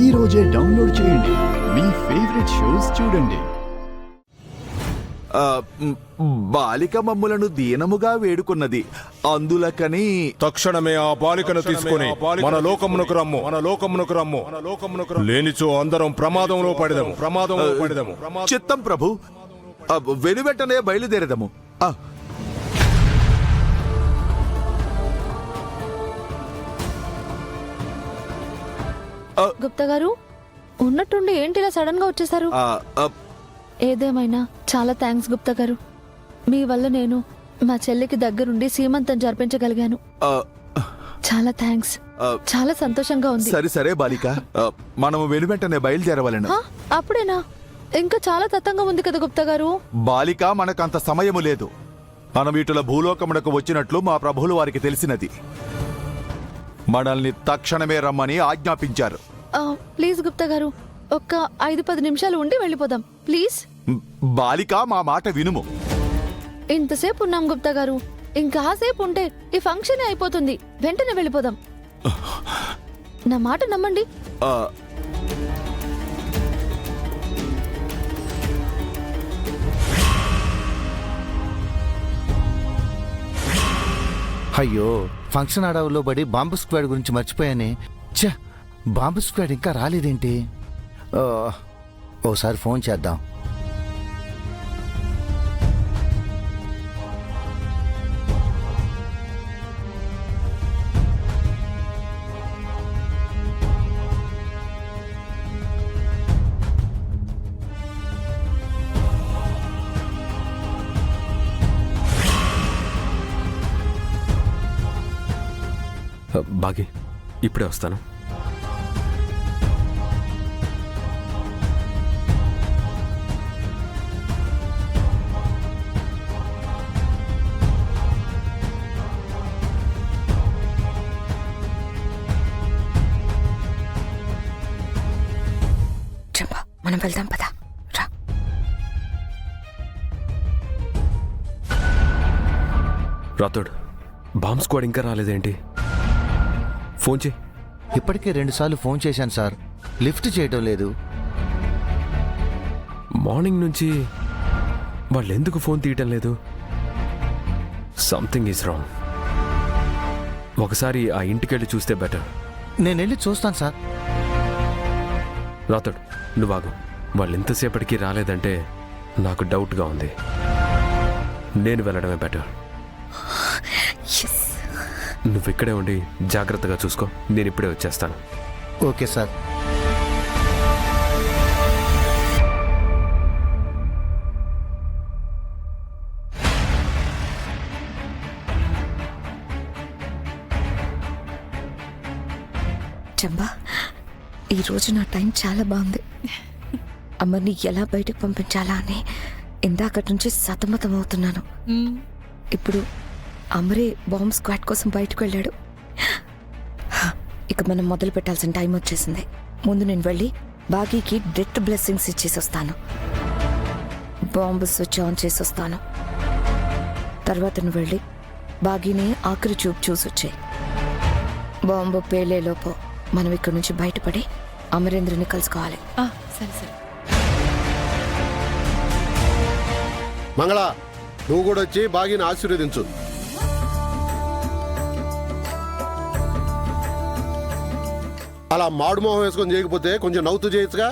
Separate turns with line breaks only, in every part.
ఈ రోజే డౌన్లోడ్ చేయండి. మీ ఫేవరెట్ షోస్ చూడండి.
బాలిక మమ్ములను దీనముగా వేడుకున్నది, అందులకని
తక్షణమే ఆ బాలికను తీసుకుని మన లోకమునకు రమ్ము. లేనిచో అందరం ప్రమాదంలో పడదము.
చిత్తం ప్రభు, వెనువెంటనే బయలుదేరదము.
గుప్తా గారు, ఉన్నట్టుండి ఏంటి ఇలా సడన్ గా వచ్చేసారు? ఏదేమైనా చాలా థ్యాంక్స్ గుప్తా గారు. మీ వల్ల నేను మా చెల్లికి దగ్గరుండి సీమంతం జరిపించగలిగాను. చాలా థ్యాంక్స్. చాలా సంతోషంగా ఉంది.
సరే బాలిక, మనము వెనువెంటనే బయలుదేరవలను.
అప్పుడేనా? ఇంకా చాలా తత్తంగా ఉంది కదా గుప్తా గారు.
బాలిక, మనకంత సమయము లేదు. మనం ఇటుల భూలోకమునకు వచ్చినట్లు మా ప్రభువులు వారికి తెలిసినది. మనల్ని తక్షణమే రమ్మని ఆజ్ఞాపించారు.
ప్లీజ్ గుప్తా గారు, ఒక్క 5-10 నిమిషాలు ఉండి వెళ్ళిపోదాం ప్లీజ్.
బాలిక, మా మాట వినుము.
ఇంతసేపు ఉన్నాం గుప్తా గారు, ఇంకాసేపు ఉంటే ఈ ఫంక్షన్ అయిపోతుంది. వెంటనే వెళ్ళిపోదాం. నా మాట నమ్మండి.
అయ్యో, ఫంక్షన్ అడవుల్లో పడి బాంబు స్క్వాడ్ గురించి మర్చిపోయానే. ఛ, బాంబు స్క్వాడ్ ఇంకా రాలేదేంటి? ఓసారి ఫోన్ చేద్దాం.
బాగి, ఇప్పుడే వస్తాను.
చంపా, మనం వెళ్దాం పదా. రా.
రాతోడు, బాంబ్ స్క్వాడ్ ఇంకా రాలేదేంటి? ఫోన్ చేయి.
ఇప్పటికే 2 సార్లు ఫోన్ చేశాను సార్, లిఫ్ట్ చేయడం లేదు.
మార్నింగ్ నుంచి వాళ్ళు ఎందుకు ఫోన్ తీయటం లేదు? Something is wrong. ఒకసారి ఆ ఇంటికెళ్ళి చూస్తే బెటర్.
నేను వెళ్ళి చూస్తాను సార్.
రాతోడు, నువ్వు ఆగు. వాళ్ళు ఎంతసేపటికి రాలేదంటే నాకు డౌట్గా ఉంది. నేను వెళ్ళడమే బెటర్. నువ్వు ఇక్కడే ఉండి జాగ్రత్తగా చూసుకో. నేను ఇప్పుడే వచ్చేస్తాను.
Okay sir.
చంబా, ఈరోజు నా టైం చాలా బాగుంది. అమ్మని ఎలా బయటకు పంపించాలా అని ఇందాకటి నుంచి సతమతం అవుతున్నాను. ఇప్పుడు అమరే బాంబ్ స్క్వాడ్ కోసం బయటకు వెళ్ళాడు. ఇక మనం మొదలు పెట్టాల్సిన టైం వచ్చేసింది. ముందు నేను వెళ్ళి బాగీకి డెత్ బ్లెస్సింగ్స్ ఇచ్చేసి వస్తాను. బాంబు స్విచ్ ఆన్ చేసి వస్తాను. తర్వాత నువ్వు వెళ్ళి బాగీని ఆఖరి చూపు చూసి వచ్చాయి. బాంబు పేలేలోపు మనం ఇక్కడి నుంచి బయటపడి అమరేంద్రని కలుసుకోవాలి.
సరే.
మంగళ, నువ్వు కూడా వచ్చి బాగీని ఆశీర్వదించు. అలా మాడుమోహం వేసుకొని చేయకపోతే కొంచెం నవ్వుతూ చేయొచ్చుగా.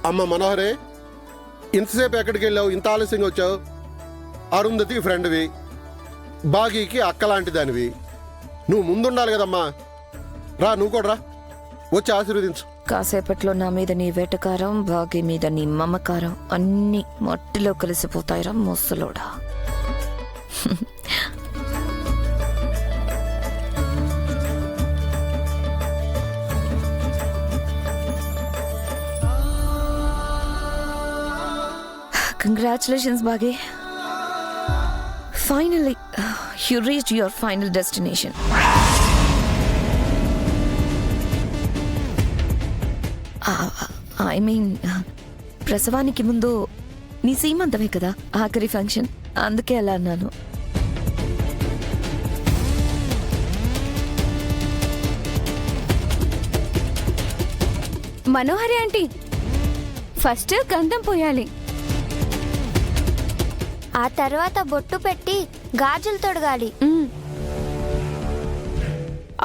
అమ్మ మనోహరే, ఇంతసేపు ఎక్కడికి వెళ్ళావు? ఇంత ఆలస్యంగా వచ్చావు? అరుంధతికి ఫ్రెండ్వి, బాగీకి అక్క లాంటి దానివి. నువ్వు ముందుండాలి కదమ్మా. రా, నువ్వు కూడా రా, వచ్చి ఆశీర్వదించు.
కాసేపట్లో నా మీద నీ వేటకారం, బాగీ మీద నీ మమకారం అన్నీ మట్టిలో కలిసిపోతాయిరా ముసలోడా. కంగ్రాచులేషన్స్ బాగే. Finally you reached your final destination. I mean ప్రసవానికి ముందు నీ సీమంతమే కదా ఆఖరి ఫంక్షన్, అందుకే అలా అన్నాను.
మనోహరి ఆంటీ, ఫస్ట్ గంధం పోయాలి,
ఆ తర్వాత బొట్టు పెట్టి గాజులు తొడగాలి.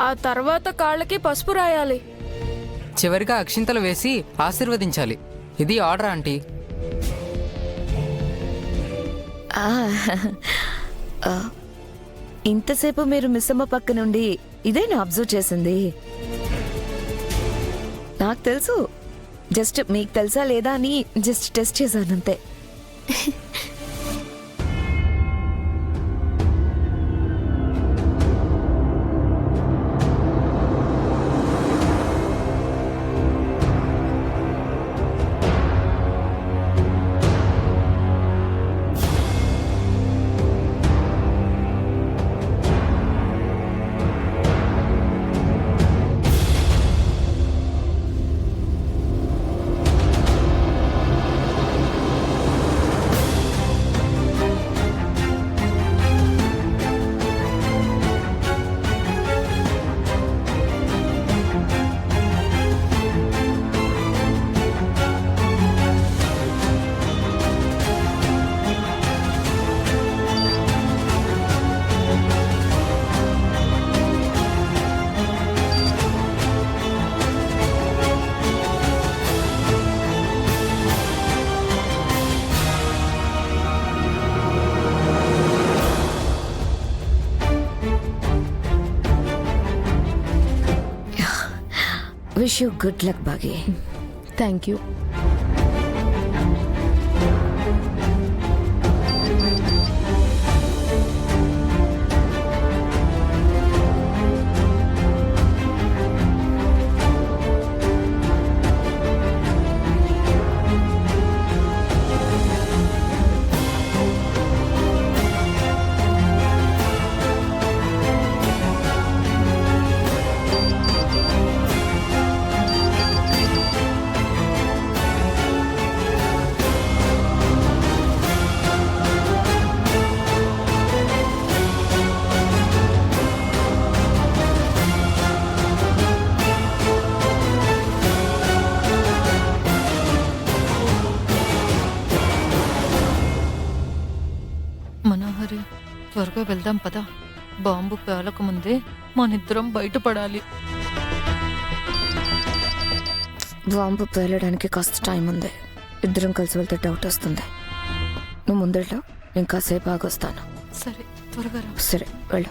ఆ తర్వాత కాళ్ళకి పసుపు రాయాలి,
చివరిగా అక్షింతలు వేసి ఆశీర్వదించాలి. ఇది ఆర్డర్ ఆంటీ.
ఇంతసేపు మీరు మిస్సమ్మ పక్క నుండి ఇదేనా అబ్జర్వ్ చేసింది? నాకు తెలుసు, జస్ట్ మీకు తెలుసా లేదా అని జస్ట్ టెస్ట్ చేశానంతే. విష్ యూ గుడ్ లక్ బాగి.
Thank you.
మనోహరి త్వరగా వెళ్దాం పదా, బాంబు పేలక ముందే మనిద్దరం బయటపడాలి.
బాంబు పేలడానికి కాస్త టైం ఉంది, ఇద్దరం కలిసి వెళ్తే డౌట్ వస్తుంది. నువ్వు ముందట్లో నేను కాసేపు ఆగొస్తాను.
సరే త్వరగా రా.
సరే వెళ్ళు.